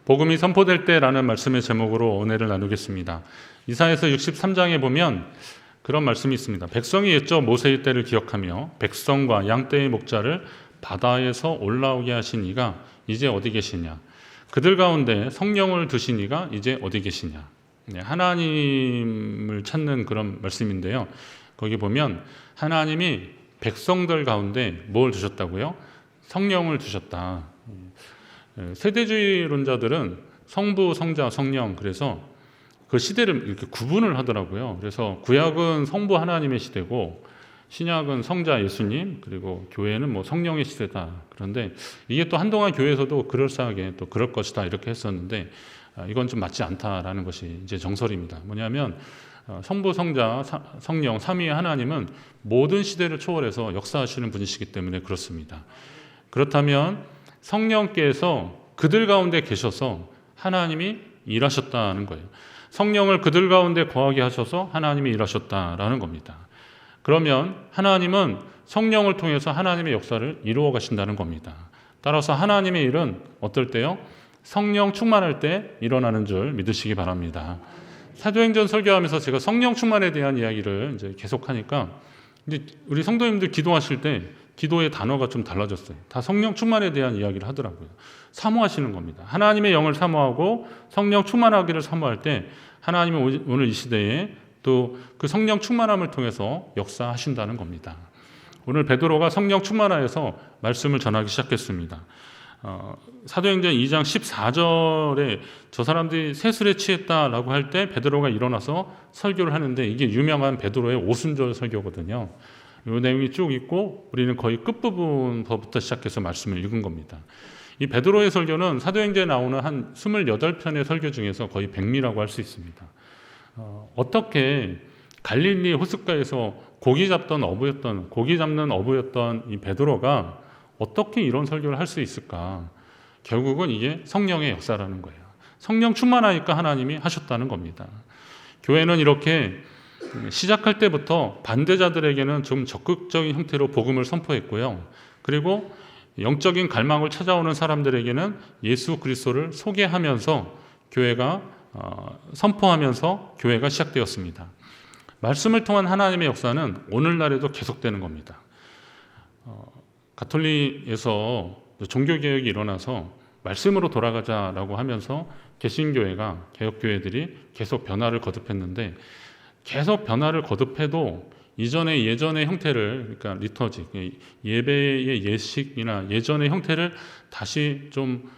복음이 선포될 때라는 말씀의 제목으로 은혜를 나누겠습니다. 이사야서 63장에 보면 그런 말씀이 있습니다. 백성이 옛적 모세의 때를 기억하며 백성과 양떼의 목자를 바다에서 올라오게 하신 이가 이제 어디 계시냐? 그들 가운데 성령을 두신 이가 이제 어디 계시냐? 하나님을 찾는 그런 말씀인데요. 거기 보면 하나님이 백성들 가운데 뭘 두셨다고요? 성령을 두셨다. 세대주의론자들은 성부, 성자, 성령, 그래서 그 시대를 이렇게 구분을 하더라고요. 그래서 구약은 성부 하나님의 시대고 신약은 성자 예수님, 그리고 교회는 뭐 성령의 시대다. 그런데 이게 또 한동안 교회에서도 그럴싸하게 또 그럴 것이다 이렇게 했었는데 이건 좀 맞지 않다라는 것이 이제 정설입니다. 뭐냐면 성부, 성자, 성령, 삼위의 하나님은 모든 시대를 초월해서 역사하시는 분이시기 때문에 그렇습니다. 그렇다면 성령께서 그들 가운데 계셔서 하나님이 일하셨다는 거예요. 성령을 그들 가운데 거하게 하셔서 하나님이 일하셨다라는 겁니다. 그러면 하나님은 성령을 통해서 하나님의 역사를 이루어 가신다는 겁니다. 따라서 하나님의 일은 어떨 때요? 성령 충만할 때 일어나는 줄 믿으시기 바랍니다. 사도행전 설교하면서 제가 성령 충만에 대한 이야기를 이제 계속하니까 이제 우리 성도님들 기도하실 때 기도의 단어가 좀 달라졌어요. 다 성령 충만에 대한 이야기를 하더라고요. 사모하시는 겁니다. 하나님의 영을 사모하고 성령 충만하기를 사모할 때 하나님은 오늘 이 시대에 또 그 성령 충만함을 통해서 역사하신다는 겁니다. 오늘 베드로가 성령 충만하여서 말씀을 전하기 시작했습니다. 사도행전 2장 14절에 저 사람들이 세술에 취했다라고 할 때 베드로가 일어나서 설교를 하는데 이게 유명한 베드로의 오순절 설교거든요. 이 내용이 쭉 있고 우리는 거의 끝부분부터 시작해서 말씀을 읽은 겁니다. 이 베드로의 설교는 사도행전에 나오는 한 28편의 설교 중에서 거의 백미라고 할 수 있습니다. 어떻게 갈릴리 호숫가에서 고기 잡는 어부였던 이 베드로가 어떻게 이런 설교를 할 수 있을까? 결국은 이게 성령의 역사라는 거예요. 성령 충만하니까 하나님이 하셨다는 겁니다. 교회는 이렇게 시작할 때부터 반대자들에게는 좀 적극적인 형태로 복음을 선포했고요. 그리고 영적인 갈망을 찾아오는 사람들에게는 예수 그리스도를 소개하면서 교회가 선포하면서 교회가 시작되었습니다. 말씀을 통한 하나님의 역사는 오늘날에도 계속되는 겁니다. 가톨릭에서 종교개혁이 일어나서 말씀으로 돌아가자라고 하면서 개신교회가 개혁교회들이 계속 변화를 거듭했는데 계속 변화를 거듭해도 예전의 형태를, 그러니까 리터지, 예배의 예식이나 예전의 형태를 다시 좀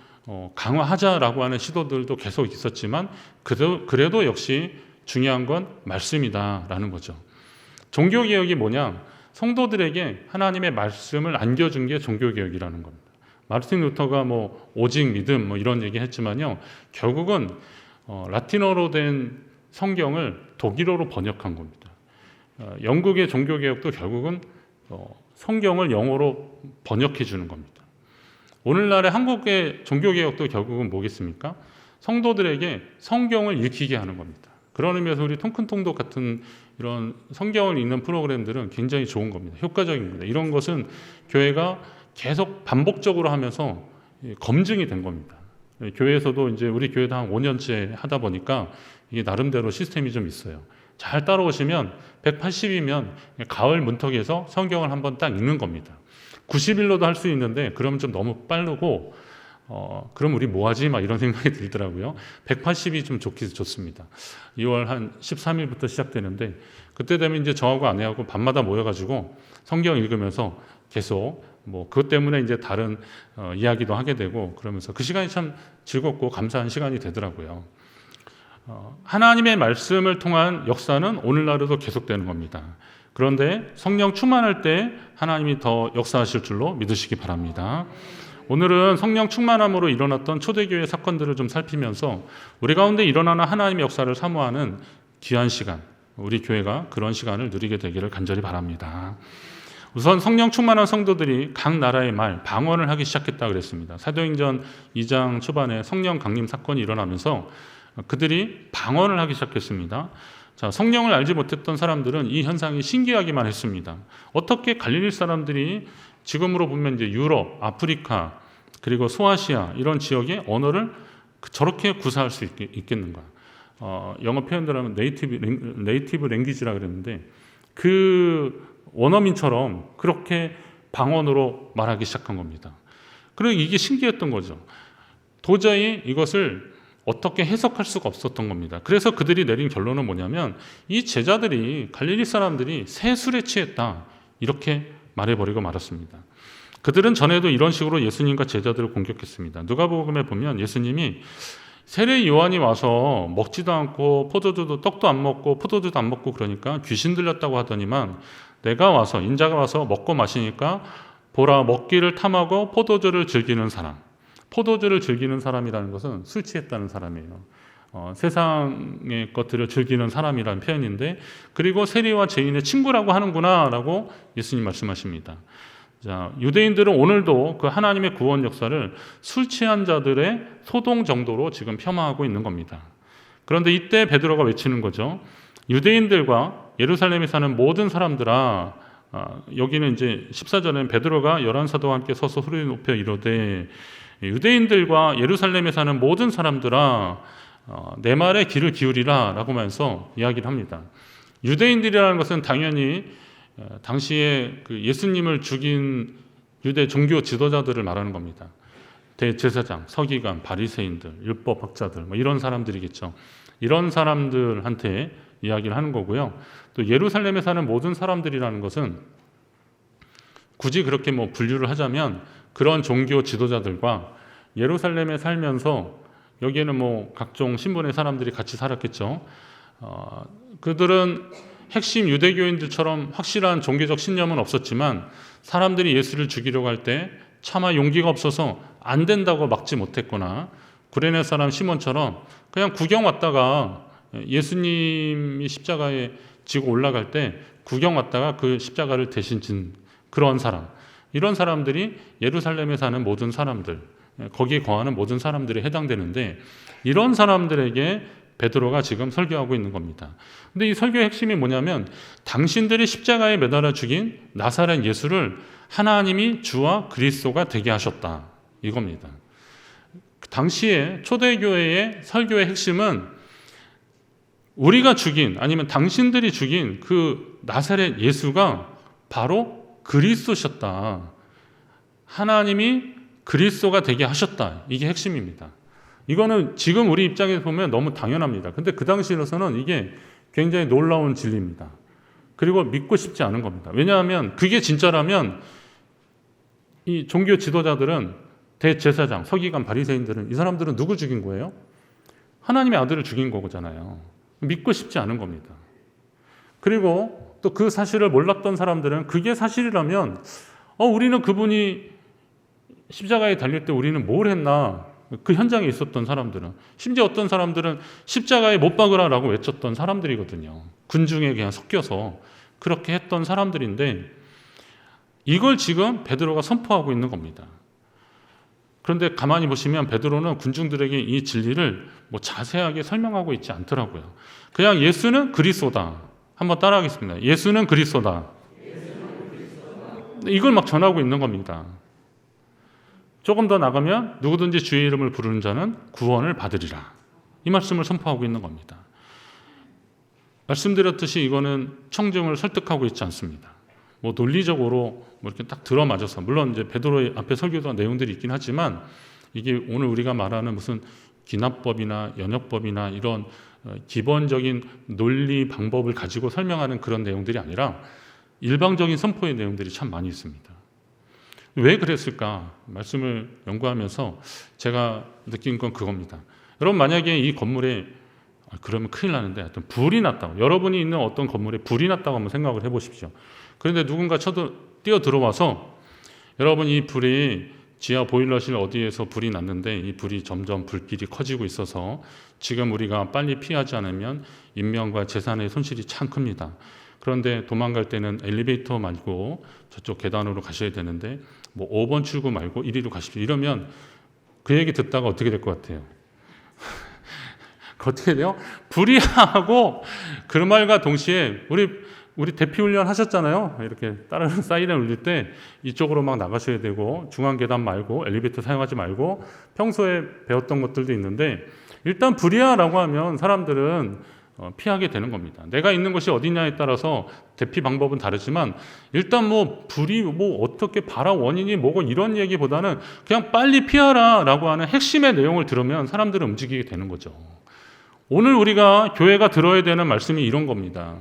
강화하자라고 하는 시도들도 계속 있었지만 그래도 역시 중요한 건 말씀이다라는 거죠. 종교개혁이 뭐냐? 성도들에게 하나님의 말씀을 안겨준 게 종교개혁이라는 겁니다. 마르틴 루터가 오직 믿음 이런 얘기 했지만요. 결국은 라틴어로 된 성경을 독일어로 번역한 겁니다. 영국의 종교개혁도 결국은 성경을 영어로 번역해 주는 겁니다. 오늘날의 한국의 종교개혁도 결국은 뭐겠습니까? 성도들에게 성경을 읽히게 하는 겁니다. 그런 의미에서 우리 통큰통독 같은 이런 성경을 읽는 프로그램들은 굉장히 좋은 겁니다. 효과적입니다. 이런 것은 교회가 계속 반복적으로 하면서 검증이 된 겁니다. 교회에서도 이제 우리 교회도 한 5년째 하다 보니까 이게 나름대로 시스템이 좀 있어요. 잘 따라오시면 180이면 가을 문턱에서 성경을 한번 딱 읽는 겁니다. 90일로도 할 수 있는데 그러면 좀 너무 빠르고 그럼 우리 뭐하지? 이런 생각이 들더라고요. 180이 좀 좋습니다. 2월 한 13일부터 시작되는데 그때 되면 이제 저하고 아내하고 밤마다 모여가지고 성경 읽으면서 계속 그것 때문에 이제 다른 이야기도 하게 되고 그러면서 그 시간이 참 즐겁고 감사한 시간이 되더라고요. 하나님의 말씀을 통한 역사는 오늘날에도 계속되는 겁니다. 그런데 성령 충만할 때 하나님이 더 역사하실 줄로 믿으시기 바랍니다. 오늘은 성령 충만함으로 일어났던 초대교회 사건들을 좀 살피면서 우리 가운데 일어나는 하나님의 역사를 사모하는 귀한 시간, 우리 교회가 그런 시간을 누리게 되기를 간절히 바랍니다. 우선 성령 충만한 성도들이 각 나라의 방언을 하기 시작했다 그랬습니다. 사도행전 2장 초반에 성령 강림 사건이 일어나면서 그들이 방언을 하기 시작했습니다. 자, 성령을 알지 못했던 사람들은 이 현상이 신기하기만 했습니다. 어떻게 갈릴리 사람들이 지금으로 보면 이제 유럽, 아프리카, 그리고 소아시아 이런 지역의 언어를 저렇게 구사할 수 있겠는가? 영어 표현대로 하면 네이티브 랭귀지라 그랬는데 그 원어민처럼 그렇게 방언으로 말하기 시작한 겁니다. 그리고 이게 신기했던 거죠. 도저히 이것을 어떻게 해석할 수가 없었던 겁니다. 그래서 그들이 내린 결론은 뭐냐면 이 제자들이 갈릴리 사람들이 새 술에 취했다 이렇게 말해버리고 말았습니다. 그들은 전에도 이런 식으로 예수님과 제자들을 공격했습니다. 누가복음에 보면 예수님이 세례 요한이 와서 먹지도 않고 떡도 안 먹고 포도주도 안 먹고 그러니까 귀신 들렸다고 하더니만 내가 와서 인자가 와서 먹고 마시니까 보라 먹기를 탐하고 포도주를 즐기는 사람. 포도주를 즐기는 사람이라는 것은 술 취했다는 사람이에요. 세상의 것들을 즐기는 사람이라는 표현인데 그리고 세리와 죄인의 친구라고 하는구나 라고 예수님 말씀하십니다. 자, 유대인들은 오늘도 그 하나님의 구원 역사를 술 취한 자들의 소동 정도로 지금 폄하하고 있는 겁니다. 그런데 이때 베드로가 외치는 거죠. 유대인들과 예루살렘에 사는 모든 사람들아, 여기는 이제 14절에는 베드로가 11사도와 함께 서서 소리 높여 이르되 유대인들과 예루살렘에 사는 모든 사람들아 내 말에 귀를 기울이라 라고 하면서 이야기를 합니다. 유대인들이라는 것은 당연히 당시에 그 예수님을 죽인 유대 종교 지도자들을 말하는 겁니다. 대제사장, 서기관, 바리새인들, 율법학자들 이런 사람들이겠죠. 이런 사람들한테 이야기를 하는 거고요. 또 예루살렘에 사는 모든 사람들이라는 것은 굳이 그렇게 분류를 하자면 그런 종교 지도자들과 예루살렘에 살면서 여기에는 각종 신분의 사람들이 같이 살았겠죠. 그들은 핵심 유대교인들처럼 확실한 종교적 신념은 없었지만 사람들이 예수를 죽이려고 할 때 차마 용기가 없어서 안 된다고 막지 못했거나 구레네 사람 시몬처럼 그냥 구경 왔다가 예수님이 십자가에 지고 올라갈 때 구경 왔다가 그 십자가를 대신 진 그런 사람, 이런 사람들이 예루살렘에 사는 모든 사람들, 거기에 거하는 모든 사람들에 해당되는데 이런 사람들에게 베드로가 지금 설교하고 있는 겁니다. 근데 이 설교의 핵심이 뭐냐면 당신들이 십자가에 매달아 죽인 나사렛 예수를 하나님이 주와 그리스도가 되게 하셨다 이겁니다. 당시에 초대교회의 설교의 핵심은 우리가 죽인 아니면 당신들이 죽인 그 나사렛 예수가 바로 그리스도셨다. 하나님이 그리스도가 되게 하셨다. 이게 핵심입니다. 이거는 지금 우리 입장에서 보면 너무 당연합니다. 근데 그 당시로서는 이게 굉장히 놀라운 진리입니다. 그리고 믿고 싶지 않은 겁니다. 왜냐하면 그게 진짜라면 이 종교 지도자들은 대제사장, 서기관, 바리새인들은 이 사람들은 누구 죽인 거예요? 하나님의 아들을 죽인 거잖아요. 믿고 싶지 않은 겁니다. 그리고 또 그 사실을 몰랐던 사람들은 그게 사실이라면 우리는 그분이 십자가에 달릴 때 우리는 뭘 했나? 그 현장에 있었던 사람들은 심지어 어떤 사람들은 십자가에 못 박으라라고 외쳤던 사람들이거든요. 군중에 그냥 섞여서 그렇게 했던 사람들인데 이걸 지금 베드로가 선포하고 있는 겁니다. 그런데 가만히 보시면 베드로는 군중들에게 이 진리를 자세하게 설명하고 있지 않더라고요. 그냥 예수는 그리스도다. 한번 따라하겠습니다. 예수는 그리스도다. 이걸 막 전하고 있는 겁니다. 조금 더 나가면 누구든지 주의 이름을 부르는 자는 구원을 받으리라. 이 말씀을 선포하고 있는 겁니다. 말씀드렸듯이 이거는 청중을 설득하고 있지 않습니다. 논리적으로 이렇게 딱 들어맞아서 물론 이제 베드로의 앞에 설교도 내용들이 있긴 하지만 이게 오늘 우리가 말하는 무슨 기납법이나 연역법이나 이런 기본적인 논리 방법을 가지고 설명하는 그런 내용들이 아니라 일방적인 선포의 내용들이 참 많이 있습니다. 왜 그랬을까? 말씀을 연구하면서 제가 느낀 건 그겁니다. 여러분 만약에 이 건물에 그러면 큰일 나는데 하여튼 불이 났다고 여러분이 있는 어떤 건물에 불이 났다고 한번 생각을 해보십시오. 그런데 누군가 뛰어 들어와서 여러분 이 불이 지하 보일러실 어디에서 불이 났는데 이 불이 점점 불길이 커지고 있어서 지금 우리가 빨리 피하지 않으면 인명과 재산의 손실이 참 큽니다. 그런데 도망갈 때는 엘리베이터 말고 저쪽 계단으로 가셔야 되는데 5번 출구 말고 1위로 가십시오. 이러면 그 얘기 듣다가 어떻게 될 것 같아요? 어떻게 돼요? 불이하고 그 말과 동시에 우리 우리 대피 훈련 하셨잖아요. 이렇게 따르는 사이렌 울릴 때 이쪽으로 막 나가셔야 되고 중앙 계단 말고 엘리베이터 사용하지 말고 평소에 배웠던 것들도 있는데 일단 불이야라고 하면 사람들은 피하게 되는 겁니다. 내가 있는 곳이 어디냐에 따라서 대피 방법은 다르지만 일단 뭐 불이 뭐 어떻게 발화 원인이 뭐고 이런 얘기보다는 그냥 빨리 피하라라고 하는 핵심의 내용을 들으면 사람들은 움직이게 되는 거죠. 오늘 우리가 교회가 들어야 되는 말씀이 이런 겁니다.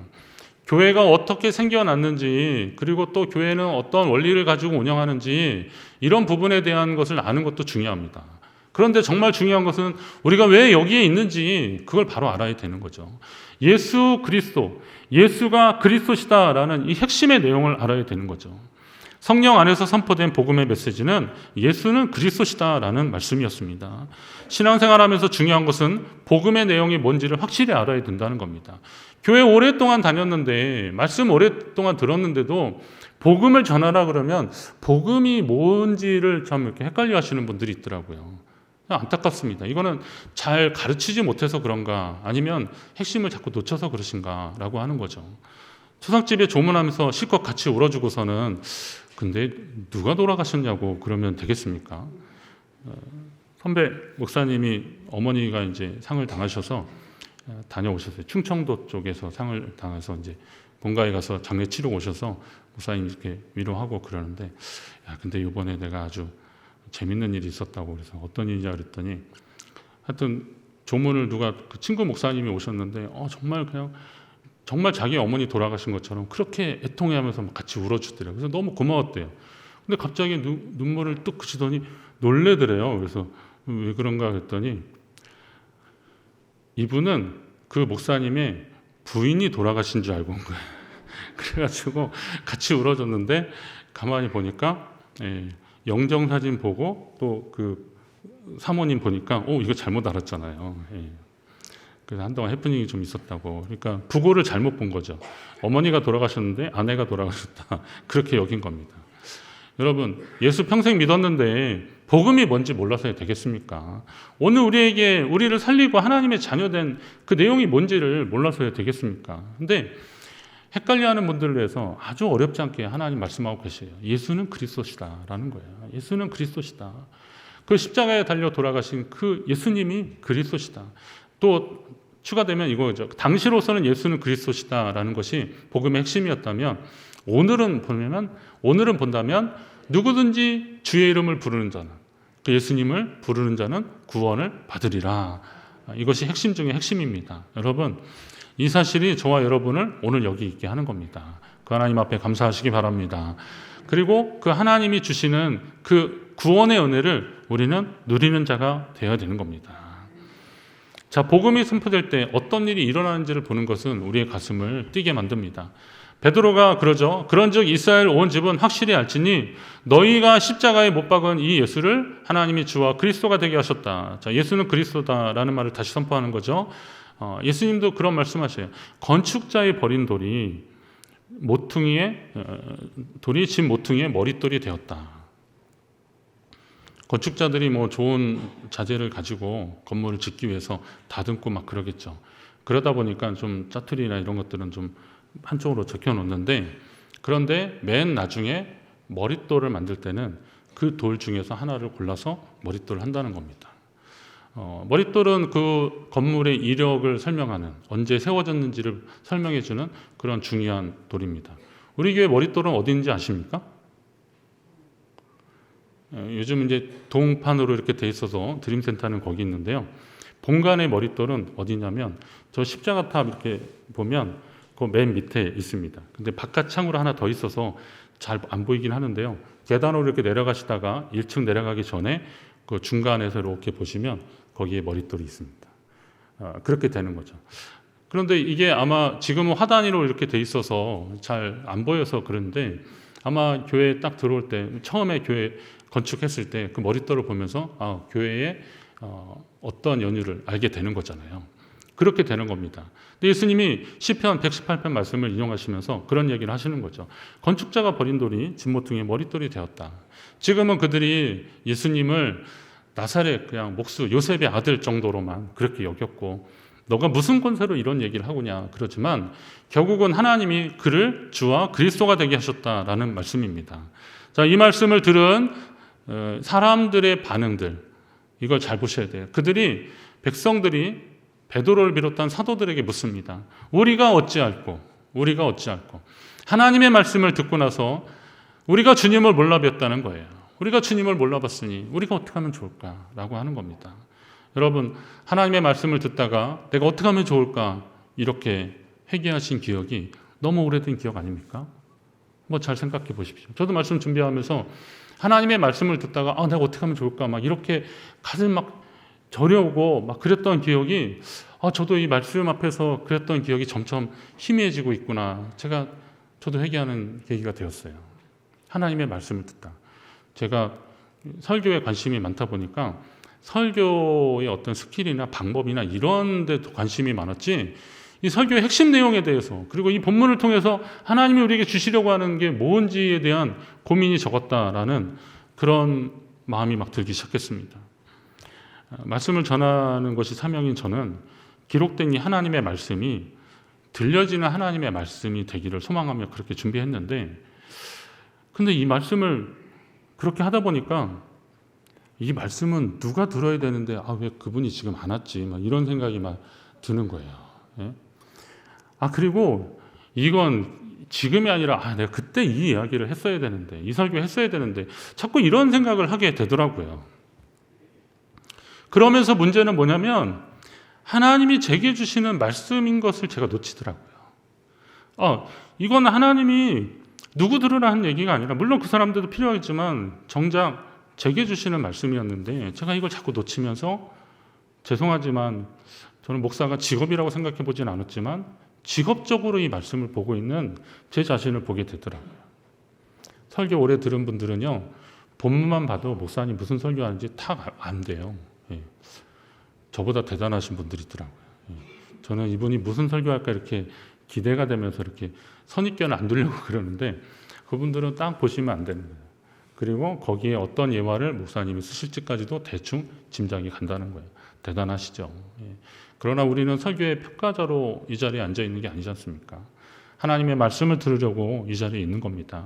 교회가 어떻게 생겨났는지 그리고 또 교회는 어떤 원리를 가지고 운영하는지 이런 부분에 대한 것을 아는 것도 중요합니다. 그런데 정말 중요한 것은 우리가 왜 여기에 있는지 그걸 바로 알아야 되는 거죠. 예수 그리스도, 예수가 그리스도시다라는 이 핵심의 내용을 알아야 되는 거죠. 성령 안에서 선포된 복음의 메시지는 예수는 그리스도시다라는 말씀이었습니다. 신앙생활하면서 중요한 것은 복음의 내용이 뭔지를 확실히 알아야 된다는 겁니다. 교회 오랫동안 다녔는데 말씀 오랫동안 들었는데도 복음을 전하라 그러면 복음이 뭔지를 참 이렇게 헷갈려 하시는 분들이 있더라고요. 안타깝습니다. 이거는 잘 가르치지 못해서 그런가 아니면 핵심을 자꾸 놓쳐서 그러신가라고 하는 거죠. 초상집에 조문하면서 실컷 같이 울어주고서는 근데 누가 돌아가셨냐고 그러면 되겠습니까? 선배 목사님이 어머니가 이제 상을 당하셔서 다녀오셨어요. 충청도 쪽에서 상을 당해서 이제 본가에 가서 장례 치러 오셔서 목사님 이렇게 위로하고 그러는데 야 근데 이번에 내가 아주 재밌는 일이 있었다고 그래서 어떤 일이냐 그랬더니 하여튼 조문을 누가 그 친구 목사님이 오셨는데 정말 그냥 정말 자기 어머니 돌아가신 것처럼 그렇게 애통해하면서 같이 울어주더래요. 그래서 너무 고마웠대요. 근데 갑자기 눈물을 뚝 그치더니 놀래더래요. 그래서 왜 그런가 그랬더니 이분은 그 목사님의 부인이 돌아가신 줄 알고 온 거예요. 그래가지고 같이 울어줬는데 가만히 보니까 영정사진 보고 또 그 사모님 보니까 이거 잘못 알았잖아요. 그래서 한동안 해프닝이 좀 있었다고. 그러니까 부고를 잘못 본 거죠. 어머니가 돌아가셨는데 아내가 돌아가셨다. 그렇게 여긴 겁니다. 여러분 예수 평생 믿었는데 복음이 뭔지 몰라서 되겠습니까? 오늘 우리를 살리고 하나님의 자녀된 그 내용이 뭔지를 몰라서 되겠습니까? 근데 헷갈려하는 분들을 위해서 아주 어렵지 않게 하나님 말씀하고 계세요. 예수는 그리스도시다라는 거예요. 예수는 그리스도시다. 그 십자가에 달려 돌아가신 그 예수님이 그리스도시다. 또 추가되면 이거죠. 당시로서는 예수는 그리스도시다라는 것이 복음의 핵심이었다면 오늘은 본다면 누구든지 주의 이름을 부르는 자는 그 예수님을 부르는 자는 구원을 받으리라. 이것이 핵심 중의 핵심입니다. 여러분 이 사실이 저와 여러분을 오늘 여기 있게 하는 겁니다. 그 하나님 앞에 감사하시기 바랍니다. 그리고 그 하나님이 주시는 그 구원의 은혜를 우리는 누리는 자가 되어야 되는 겁니다. 자, 복음이 선포될 때 어떤 일이 일어나는지를 보는 것은 우리의 가슴을 뛰게 만듭니다. 베드로가 그러죠. 그런즉 이스라엘 온 집은 확실히 알지니 너희가 십자가에 못 박은 이 예수를 하나님이 주와 그리스도가 되게 하셨다. 자, 예수는 그리스도다라는 말을 다시 선포하는 거죠. 예수님도 그런 말씀하셔요. 건축자의 버린 돌이 집 모퉁이의 머릿돌이 되었다. 건축자들이 뭐 좋은 자재를 가지고 건물을 짓기 위해서 다듬고 막 그러겠죠. 그러다 보니까 좀 짜투리나 이런 것들은 좀 한쪽으로 적혀 놓는데 그런데 맨 나중에 머릿돌을 만들 때는 그 돌 중에서 하나를 골라서 머릿돌을 한다는 겁니다. 머릿돌은 그 건물의 이력을 설명하는 언제 세워졌는지를 설명해주는 그런 중요한 돌입니다. 우리 교회 머릿돌은 어디 있는지 아십니까? 요즘 이제 동판으로 이렇게 돼 있어서 드림센터는 거기 있는데요. 본관의 머릿돌은 어디냐면 저 십자가탑 이렇게 보면 그 맨 밑에 있습니다. 근데 바깥 창으로 하나 더 있어서 잘 안 보이긴 하는데요. 계단으로 이렇게 내려가시다가 1층 내려가기 전에 그 중간에서 이렇게 보시면 거기에 머릿돌이 있습니다. 그렇게 되는 거죠. 그런데 이게 아마 지금은 화단위로 이렇게 돼 있어서 잘 안 보여서 그런데 아마 교회에 딱 들어올 때 처음에 교회 건축했을 때 그 머릿돌을 보면서 교회의 어떤 연유를 알게 되는 거잖아요. 그렇게 되는 겁니다. 근데 예수님이 시편 118편 말씀을 인용하시면서 그런 얘기를 하시는 거죠. 건축자가 버린 돌이 집 모퉁이의 머릿돌이 되었다. 지금은 그들이 예수님을 나사렛 그냥 목수 요셉의 아들 정도로만 그렇게 여겼고 너가 무슨 권세로 이런 얘기를 하고냐 그러지만 결국은 하나님이 그를 주와 그리스도가 되게 하셨다라는 말씀입니다. 자, 이 말씀을 들은 사람들의 반응들 이걸 잘 보셔야 돼요. 백성들이 베드로를 비롯한 사도들에게 묻습니다. 우리가 어찌할꼬 하나님의 말씀을 듣고 나서 우리가 주님을 몰라뵀다는 거예요. 우리가 주님을 몰라봤으니 우리가 어떻게 하면 좋을까라고 하는 겁니다. 여러분, 하나님의 말씀을 듣다가 내가 어떻게 하면 좋을까 이렇게 회개하신 기억이 너무 오래된 기억 아닙니까? 잘 생각해 보십시오. 저도 말씀 준비하면서 하나님의 말씀을 듣다가 내가 어떻게 하면 좋을까 막 이렇게 가슴 막 저려오고 막 그랬던 기억이 저도 이 말씀 앞에서 그랬던 기억이 점점 희미해지고 있구나. 저도 회개하는 계기가 되었어요. 하나님의 말씀을 듣다. 제가 설교에 관심이 많다 보니까 설교의 어떤 스킬이나 방법이나 이런 데 관심이 많았지 이 설교의 핵심 내용에 대해서 그리고 이 본문을 통해서 하나님이 우리에게 주시려고 하는 게 뭔지에 대한 고민이 적었다라는 그런 마음이 막 들기 시작했습니다. 말씀을 전하는 것이 사명인 저는 기록된 이 하나님의 말씀이 들려지는 하나님의 말씀이 되기를 소망하며 그렇게 준비했는데 근데 이 말씀을 그렇게 하다 보니까 이 말씀은 누가 들어야 되는데 왜 그분이 지금 안 왔지 막 이런 생각이 막 드는 거예요. 예? 그리고 이건 지금이 아니라 내가 그때 이 이야기를 했어야 되는데 이 설교 했어야 되는데 자꾸 이런 생각을 하게 되더라고요. 그러면서 문제는 뭐냐면 하나님이 제게 주시는 말씀인 것을 제가 놓치더라고요. 이건 하나님이 누구 들으라 한 얘기가 아니라 물론 그 사람들도 필요하겠지만 정작 제게 주시는 말씀이었는데 제가 이걸 자꾸 놓치면서 죄송하지만 저는 목사가 직업이라고 생각해 보진 않았지만 직업적으로 이 말씀을 보고 있는 제 자신을 보게 되더라고요. 설교 오래 들은 분들은요. 본문만 봐도 목사님 무슨 설교하는지 다 안 돼요. 저보다 대단하신 분들이 있더라고요. 저는 이분이 무슨 설교할까 이렇게 기대가 되면서 이렇게 선입견을 안 두려고 그러는데 그분들은 딱 보시면 안 되는 거예요. 그리고 거기에 어떤 예화를 목사님이 쓰실지까지도 대충 짐작이 간다는 거예요. 대단하시죠. 그러나 우리는 설교의 평가자로 이 자리에 앉아 있는 게 아니지 않습니까? 하나님의 말씀을 들으려고 이 자리에 있는 겁니다.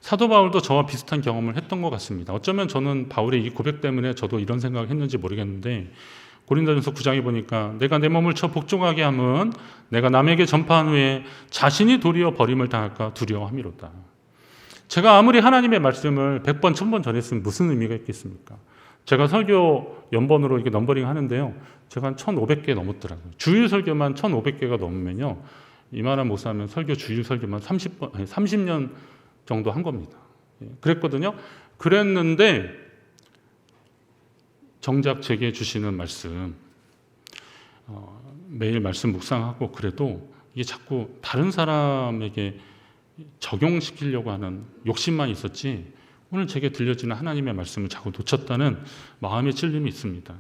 사도 바울도 저와 비슷한 경험을 했던 것 같습니다. 어쩌면 저는 바울의 이 고백 때문에 저도 이런 생각을 했는지 모르겠는데 고린도전서 9장에 보니까 내가 내 몸을 쳐 복종하게 함은 내가 남에게 전파한 후에 자신이 도리어 버림을 당할까 두려워함이로다. 제가 아무리 하나님의 말씀을 100번, 1000번 전했으면 무슨 의미가 있겠습니까? 제가 설교 연번으로 이렇게 넘버링 하는데요. 제가 한 1500개 넘었더라고요. 주일 설교만 1500개가 넘으면요. 이만한 목사면 설교 주일 설교만 30년 정도 한 겁니다. 그랬거든요. 그랬는데 정작 제게 주시는 말씀 매일 말씀 묵상하고 그래도 이게 자꾸 다른 사람에게 적용시키려고 하는 욕심만 있었지 오늘 제게 들려지는 하나님의 말씀을 자꾸 놓쳤다는 마음의 찔림이 있습니다.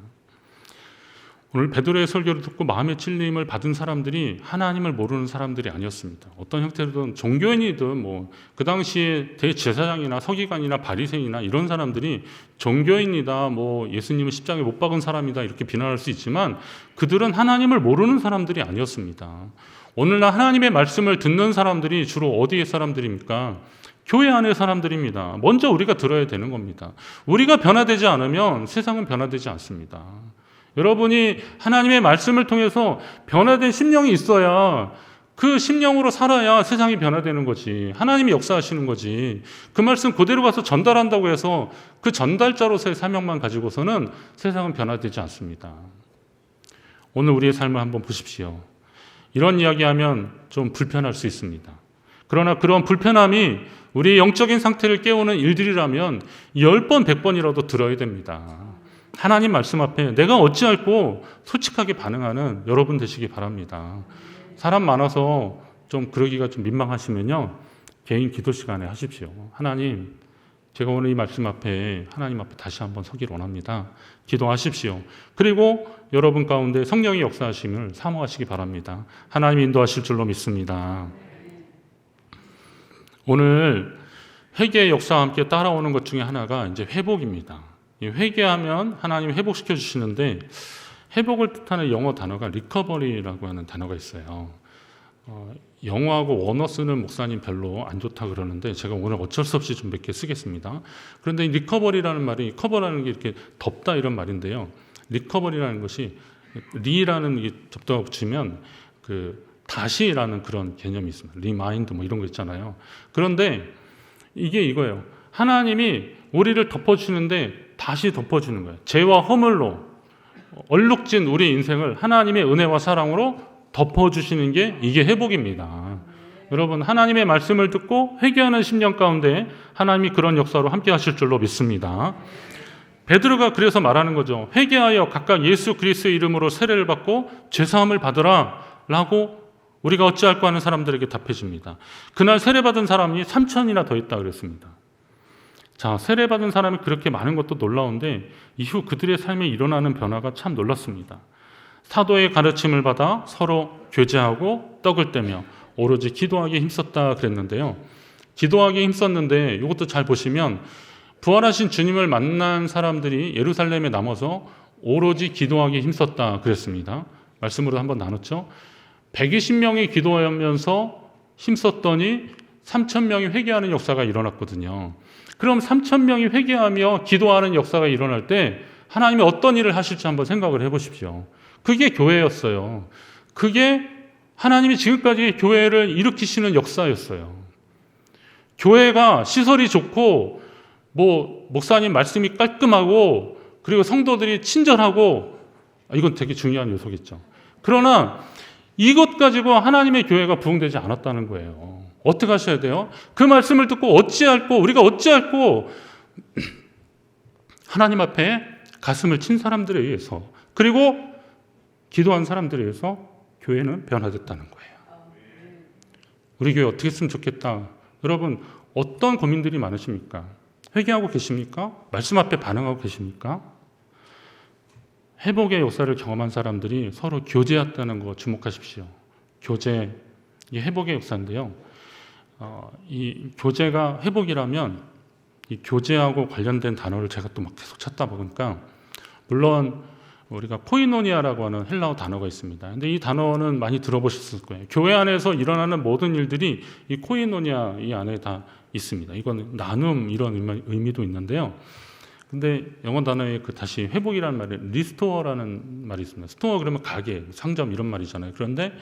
오늘 베드로의 설교를 듣고 마음의 찔림을 받은 사람들이 하나님을 모르는 사람들이 아니었습니다. 어떤 형태로든 종교인이든 그 당시에 대제사장이나 서기관이나 바리새인이나 이런 사람들이 종교인이다, 예수님을 십자가에 못 박은 사람이다 이렇게 비난할 수 있지만 그들은 하나님을 모르는 사람들이 아니었습니다. 오늘날 하나님의 말씀을 듣는 사람들이 주로 어디의 사람들입니까? 교회 안의 사람들입니다. 먼저 우리가 들어야 되는 겁니다. 우리가 변화되지 않으면 세상은 변화되지 않습니다. 여러분이 하나님의 말씀을 통해서 변화된 심령이 있어야 그 심령으로 살아야 세상이 변화되는 거지. 하나님이 역사하시는 거지. 그 말씀 그대로 가서 전달한다고 해서 그 전달자로서의 사명만 가지고서는 세상은 변화되지 않습니다. 오늘 우리의 삶을 한번 보십시오. 이런 이야기하면 좀 불편할 수 있습니다. 그러나 그런 불편함이 우리의 영적인 상태를 깨우는 일들이라면 10번, 100번이라도 들어야 됩니다. 하나님 말씀 앞에 내가 어찌할꼬 솔직하게 반응하는 여러분 되시기 바랍니다. 사람 많아서 좀 그러기가 좀 민망하시면요. 개인 기도 시간에 하십시오. 하나님, 제가 오늘 이 말씀 앞에 하나님 앞에 다시 한번 서기를 원합니다. 기도하십시오. 그리고 여러분 가운데 성령의 역사하심을 사모하시기 바랍니다. 하나님이 인도하실 줄로 믿습니다. 오늘 회개의 역사와 함께 따라오는 것 중에 하나가 이제 회복입니다. 회개하면 하나님이 회복시켜 주시는데 회복을 뜻하는 영어 단어가 리커버리라고 하는 단어가 있어요. 영어하고 원어 쓰는 목사님 별로 안 좋다 그러는데 제가 오늘 어쩔 수 없이 좀 몇 개 쓰겠습니다. 그런데 이 리커버리라는 말이, 커버라는 게 이렇게 덮다 이런 말인데요. 리커버리라는 것이 리라는 이 접두가 붙이면 그 다시라는 그런 개념이 있습니다. 리마인드 뭐 이런 거 있잖아요. 그런데 이게 이거예요. 하나님이 우리를 덮어주시는데 다시 덮어주는 거예요. 죄와 허물로 얼룩진 우리 인생을 하나님의 은혜와 사랑으로 덮어주시는 게 이게 회복입니다. 여러분, 하나님의 말씀을 듣고 회개하는 심령 가운데 하나님이 그런 역사로 함께 하실 줄로 믿습니다. 베드로가 그래서 말하는 거죠. 회개하여 각각 예수 그리스도의 이름으로 세례를 받고 죄사함을 받으라 라고 우리가 어찌할꼬 하는 사람들에게 답해 줍니다. 그날 세례받은 사람이 3,000이나 더 있다 그랬습니다. 자, 세례받은 사람이 그렇게 많은 것도 놀라운데 이후 그들의 삶에 일어나는 변화가 참 놀랐습니다. 사도의 가르침을 받아 서로 교제하고 떡을 떼며 오로지 기도하기에 힘썼다 그랬는데요. 기도하기에 힘썼는데 이것도 잘 보시면 부활하신 주님을 만난 사람들이 예루살렘에 남아서 오로지 기도하기에 힘썼다 그랬습니다. 말씀으로 한번 나눴죠. 120명이 기도하면서 힘썼더니 3,000명이 회개하는 역사가 일어났거든요. 그럼 3,000명이 회개하며 기도하는 역사가 일어날 때 하나님이 어떤 일을 하실지 한번 생각을 해보십시오. 그게 교회였어요. 그게 하나님이 지금까지 교회를 일으키시는 역사였어요. 교회가 시설이 좋고 목사님 말씀이 깔끔하고 그리고 성도들이 친절하고 이건 되게 중요한 요소겠죠. 그러나 이것 가지고 하나님의 교회가 부흥되지 않았다는 거예요. 어떻게 하셔야 돼요? 그 말씀을 듣고 우리가 어찌할꼬 하나님 앞에 가슴을 친 사람들에 의해서 그리고 기도한 사람들에 의해서 교회는 변화됐다는 거예요. 우리 교회 어떻게 했으면 좋겠다. 여러분, 어떤 고민들이 많으십니까? 회개하고 계십니까? 말씀 앞에 반응하고 계십니까? 회복의 역사를 경험한 사람들이 서로 교제했다는 거 주목하십시오. 교제, 이 회복의 역사인데요. 이 교제가 회복이라면 이 교제하고 관련된 단어를 제가 또 막 계속 찾다 보니까 물론 우리가 코이노니아라고 하는 헬라어 단어가 있습니다. 근데 이 단어는 많이 들어보셨을 거예요. 교회 안에서 일어나는 모든 일들이 이 코이노니아 이 안에 다 있습니다. 이건 나눔 이런 의미도 있는데요. 근데 영어 단어에 그 다시 회복이라는 말에 리스토어라는 말이 있습니다. 스토어 그러면 가게, 상점 이런 말이잖아요. 그런데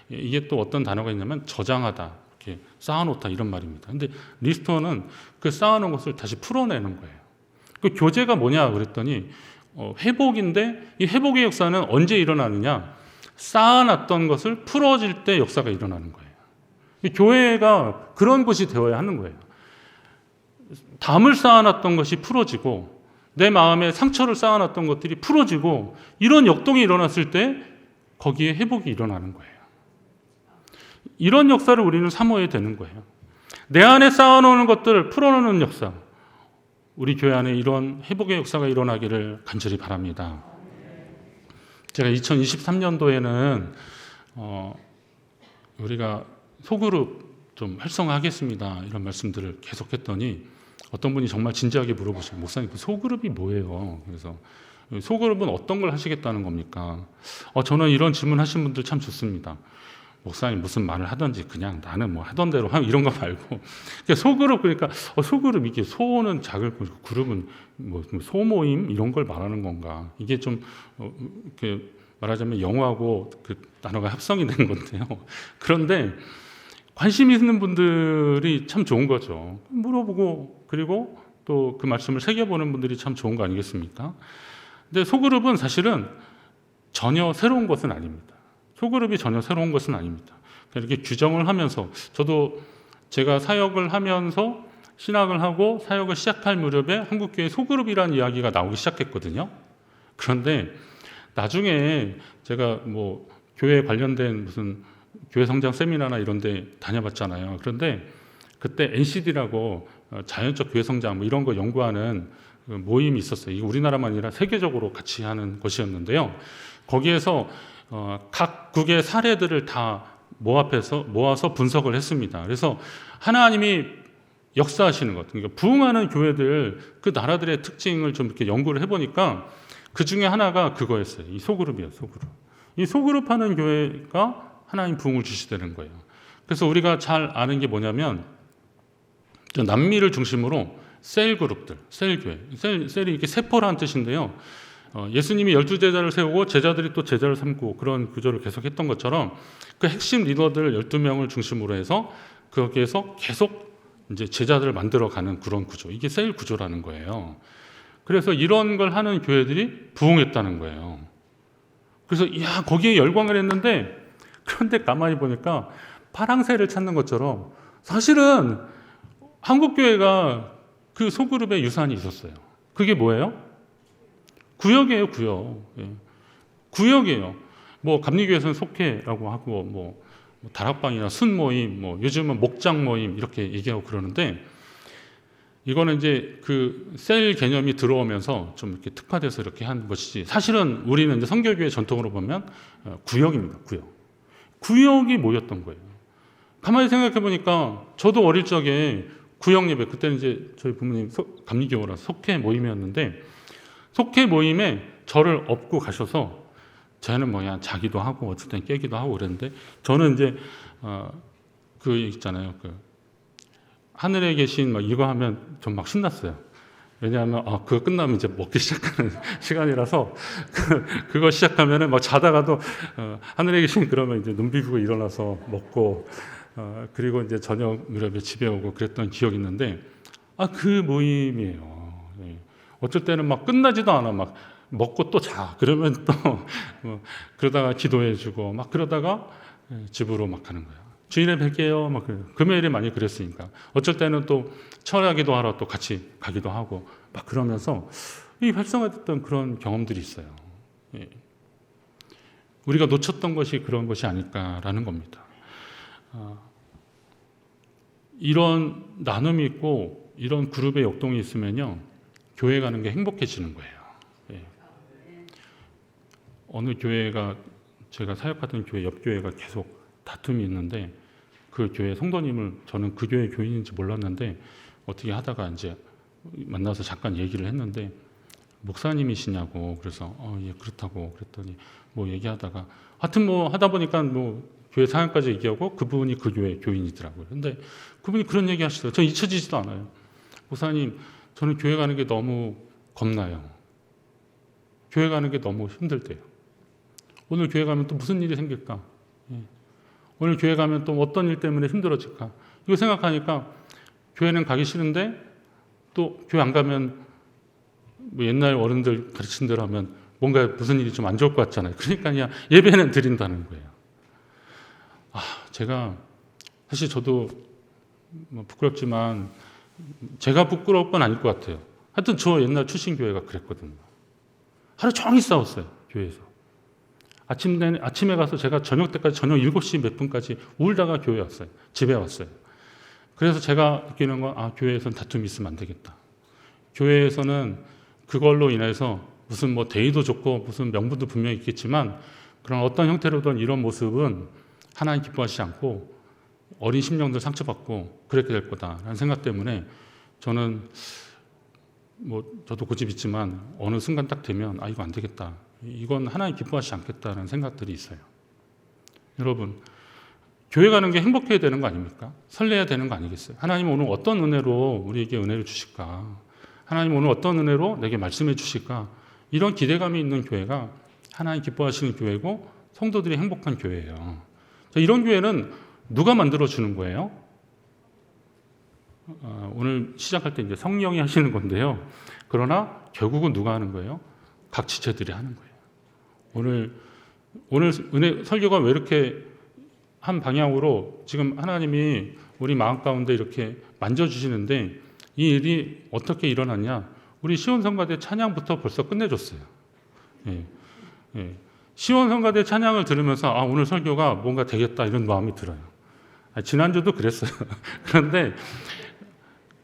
이게 또 어떤 단어가 있냐면 저장하다, 이렇게 쌓아놓다 이런 말입니다. 근데 리스토어는 그 쌓아놓은 것을 다시 풀어내는 거예요. 그 교제가 뭐냐 그랬더니 회복인데 이 회복의 역사는 언제 일어나느냐? 쌓아놨던 것을 풀어질 때 역사가 일어나는 거예요. 교회가 그런 곳이 되어야 하는 거예요. 담을 쌓아놨던 것이 풀어지고 내 마음에 상처를 쌓아놨던 것들이 풀어지고 이런 역동이 일어났을 때 거기에 회복이 일어나는 거예요. 이런 역사를 우리는 사모해야 되는 거예요. 내 안에 쌓아놓는 것들을 풀어놓는 역사. 우리 교회 안에 이런 회복의 역사가 일어나기를 간절히 바랍니다. 제가 2023년도에는 우리가 소그룹 좀 활성화하겠습니다. 이런 말씀들을 계속했더니 어떤 분이 정말 진지하게 물어보시고 목사님 그 소그룹이 뭐예요? 그래서 소그룹은 어떤 걸 하시겠다는 겁니까? 저는 이런 질문 하신 분들 참 좋습니다. 목사님 무슨 말을 하든지 그냥 나는 뭐 하던 대로 하면 이런 거 말고 소그룹 그러니까 소그룹 이게 소는 작을 거고 그룹은 뭐 소모임 이런 걸 말하는 건가? 이게 좀 이렇게 말하자면 영어하고 그 단어가 합성이 된 건데요. 그런데 관심 있는 분들이 참 좋은 거죠. 물어보고 그리고 또 그 말씀을 새겨보는 분들이 참 좋은 거 아니겠습니까? 근데 소그룹은 사실은 전혀 새로운 것은 아닙니다. 소그룹이 전혀 새로운 것은 아닙니다. 이렇게 규정을 하면서 저도 제가 사역을 하면서 신학을 하고 사역을 시작할 무렵에 한국교회 소그룹이라는 이야기가 나오기 시작했거든요. 그런데 나중에 제가 뭐 교회 관련된 무슨 교회 성장 세미나나 이런 데 다녀봤잖아요. 그런데 그때 NCD라고 자연적 교회 성장 뭐 이런 거 연구하는 모임이 있었어요. 이게 우리나라만 아니라 세계적으로 같이 하는 것이었는데요. 거기에서 각 국의 사례들을 다 모아서 분석을 했습니다. 그래서 하나님이 역사하시는 것, 그러니까 부흥하는 교회들 그 나라들의 특징을 좀 이렇게 연구를 해보니까 그 중에 하나가 그거였어요. 이 소그룹이에요. 소그룹. 이 소그룹 하는 교회가 하나님 부흥을 주시되는 거예요. 그래서 우리가 잘 아는 게 뭐냐면 남미를 중심으로 셀 그룹들, 셀 교회. 셀이 이렇게 세포라는 뜻인데요. 예수님이 12제자를 세우고 제자들이 또 제자를 삼고 그런 구조를 계속 했던 것처럼 그 핵심 리더들 12명을 중심으로 해서 거기에서 계속 이제 제자들을 만들어가는 그런 구조. 이게 셀 구조라는 거예요. 그래서 이런 걸 하는 교회들이 부흥했다는 거예요. 그래서 거기에 열광을 했는데 그런데 가만히 보니까 파랑새를 찾는 것처럼 사실은 한국 교회가 그 소그룹의 유산이 있었어요. 그게 뭐예요? 구역이에요, 구역. 예. 구역이에요. 뭐 감리교에서는 속회라고 하고 뭐 다락방이나 순모임, 뭐 요즘은 목장 모임 이렇게 얘기하고 그러는데 이거는 이제 그 셀 개념이 들어오면서 좀 이렇게 특화돼서 이렇게 한 것이지 사실은 우리는 이제 성결교회 전통으로 보면 구역입니다. 구역. 구역이 모였던 거예요. 가만히 생각해 보니까 저도 어릴 적에 구역 예배 그때는 이제 저희 부모님 감리교라서 속회 모임이었는데 속회 모임에 저를 업고 가셔서 저는 뭐야 자기도 하고 어쩔 땐 깨기도 하고 그랬는데 저는 이제 그 있잖아요. 그 하늘에 계신 막 이거 하면 전 막 신났어요. 왜냐하면 그거 끝나면 이제 먹기 시작하는 시간이라서 그거 시작하면은 막 자다가도 하늘에 계신 그러면 이제 눈 비비고 일어나서 먹고 그리고 이제 저녁 무렵에 집에 오고 그랬던 기억이 있는데 그 모임이에요. 예. 어쩔 때는 막 끝나지도 않아 막 먹고 또 자 그러면 또 그러다가 기도해주고 막 그러다가 집으로 막 가는 거야. 주일에 뵐게요. 막 금요일에 많이 그랬으니까 어쩔 때는 또 철야기도 하러 또 같이 가기도 하고 막 그러면서 이 활성화됐던 그런 경험들이 있어요. 예. 우리가 놓쳤던 것이 그런 것이 아닐까라는 겁니다. 이런 나눔이 있고 이런 그룹의 역동이 있으면요 교회 가는 게 행복해지는 거예요. 예. 어느 교회가 제가 사역하던 교회 옆 교회가 계속 다툼이 있는데 그 교회 성도님을 저는 그 교회 교인인지 몰랐는데 어떻게 하다가 이제 만나서 잠깐 얘기를 했는데 목사님이시냐고 그래서 예 그렇다고 그랬더니 뭐 얘기하다가 하여튼 뭐 하다 보니까 뭐 교회 상황까지 얘기하고 그분이 그 교회 교인이더라고요. 근데 그분이 그런 얘기 하시더라고요. 저 잊혀지지도 않아요. 목사님 저는 교회 가는 게 너무 겁나요. 교회 가는 게 너무 힘들대요. 오늘 교회 가면 또 무슨 일이 생길까? 예. 오늘 교회 가면 또 어떤 일 때문에 힘들어질까? 이거 생각하니까 교회는 가기 싫은데 또 교회 안 가면 뭐 옛날 어른들 가르친 대로 하면 뭔가 무슨 일이 좀 안 좋을 것 같잖아요. 그러니까 그냥 예배는 드린다는 거예요. 제가 사실 저도 뭐 부끄럽지만 제가 부끄러울 건 아닐 것 같아요. 하여튼 저 옛날 출신 교회가 그랬거든요. 하루 종일 싸웠어요. 교회에서. 아침에 가서 제가 저녁 때까지 저녁 7시 몇 분까지 울다가 교회 왔어요. 집에 왔어요. 그래서 제가 느끼는 건 교회에서는 다툼이 있으면 안 되겠다. 교회에서는 그걸로 인해서 무슨 뭐 대의도 좋고 무슨 명분도 분명히 있겠지만 그런 어떤 형태로든 이런 모습은 하나님 기뻐하시지 않고 어린 심령들 상처받고 그렇게 될 거다라는 생각 때문에 저는 뭐 저도 고집 있지만 어느 순간 딱 되면 이거 안 되겠다. 이건 하나님 기뻐하시지 않겠다는 생각들이 있어요. 여러분 교회 가는 게 행복해야 되는 거 아닙니까? 설레야 되는 거 아니겠어요? 하나님 오늘 어떤 은혜로 우리에게 은혜를 주실까? 하나님 오늘 어떤 은혜로 내게 말씀해 주실까? 이런 기대감이 있는 교회가 하나님 기뻐하시는 교회고 성도들이 행복한 교회예요. 이런 교회는 누가 만들어주는 거예요? 오늘 시작할 때 이제 성령이 하시는 건데요. 그러나 결국은 누가 하는 거예요? 각 지체들이 하는 거예요. 오늘 은혜 설교가 왜 이렇게 한 방향으로 지금 하나님이 우리 마음 가운데 이렇게 만져주시는데 이 일이 어떻게 일어났냐? 우리 시온성가대 찬양부터 벌써 끝내줬어요. 예, 예. 시온성가대 찬양을 들으면서 오늘 설교가 뭔가 되겠다 이런 마음이 들어요. 지난주도 그랬어요. 그런데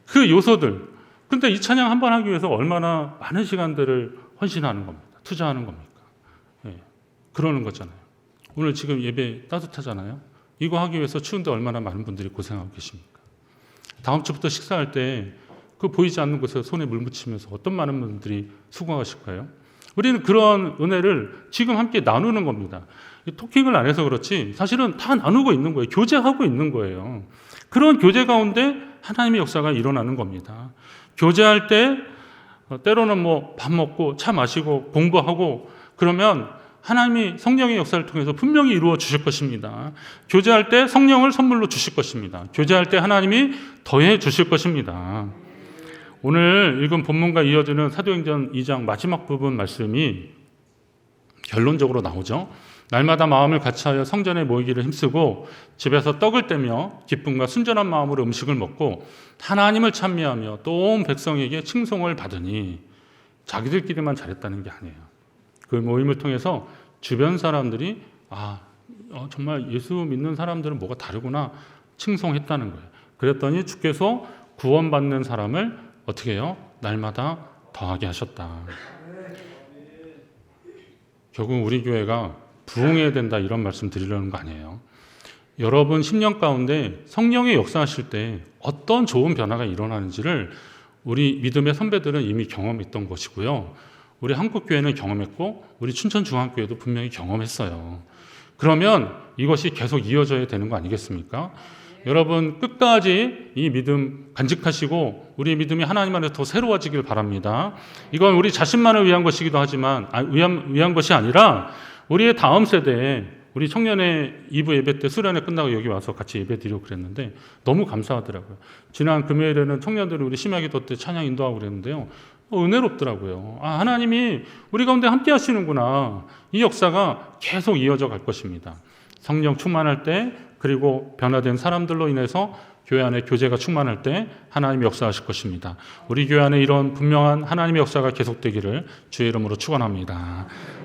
그 요소들, 근데 이 찬양 한 번 하기 위해서 얼마나 많은 시간들을 헌신하는 겁니다. 투자하는 겁니까? 예, 그러는 거잖아요. 오늘 지금 예배 따뜻하잖아요. 이거 하기 위해서 추운데 얼마나 많은 분들이 고생하고 계십니까? 다음 주부터 식사할 때 그 보이지 않는 곳에 손에 물 묻히면서 어떤 많은 분들이 수고하실 거예요? 우리는 그런 은혜를 지금 함께 나누는 겁니다. 토킹을 안 해서 그렇지 사실은 다 나누고 있는 거예요. 교제하고 있는 거예요. 그런 교제 가운데 하나님의 역사가 일어나는 겁니다. 교제할 때 때로는 뭐 밥 먹고 차 마시고 공부하고 그러면 하나님이 성령의 역사를 통해서 분명히 이루어 주실 것입니다. 교제할 때 성령을 선물로 주실 것입니다. 교제할 때 하나님이 더해 주실 것입니다. 오늘 읽은 본문과 이어지는 사도행전 2장 마지막 부분 말씀이 결론적으로 나오죠. 날마다 마음을 같이하여 성전에 모이기를 힘쓰고 집에서 떡을 떼며 기쁨과 순전한 마음으로 음식을 먹고 하나님을 찬미하며 또 온 백성에게 칭송을 받으니 자기들끼리만 잘했다는 게 아니에요. 그 모임을 통해서 주변 사람들이 정말 예수 믿는 사람들은 뭐가 다르구나 칭송했다는 거예요. 그랬더니 주께서 구원받는 사람을 어떻게 해요? 날마다 더하게 하셨다. 결국 우리 교회가 부흥해야 된다 이런 말씀 드리려는 거 아니에요. 여러분 10년 가운데 성령의 역사하실 때 어떤 좋은 변화가 일어나는지를 우리 믿음의 선배들은 이미 경험했던 것이고요. 우리 한국교회는 경험했고 우리 춘천중앙교회도 분명히 경험했어요. 그러면 이것이 계속 이어져야 되는 거 아니겠습니까? 여러분 끝까지 이 믿음 간직하시고 우리 믿음이 하나님 안에서 더 새로워지길 바랍니다. 이건 우리 자신만을 위한 것이기도 하지만 위한 것이 아니라 우리의 다음 세대에 우리 청년의 2부 예배 때 수련회 끝나고 여기 와서 같이 예배 드리고 그랬는데 너무 감사하더라고요. 지난 금요일에는 청년들이 우리 심야기도 때 찬양 인도하고 그랬는데요. 은혜롭더라고요. 하나님이 우리 가운데 함께 하시는구나. 이 역사가 계속 이어져 갈 것입니다. 성령 충만할 때 그리고 변화된 사람들로 인해서 교회 안에 교제가 충만할 때 하나님이 역사하실 것입니다. 우리 교회 안에 이런 분명한 하나님의 역사가 계속되기를 주의 이름으로 축원합니다.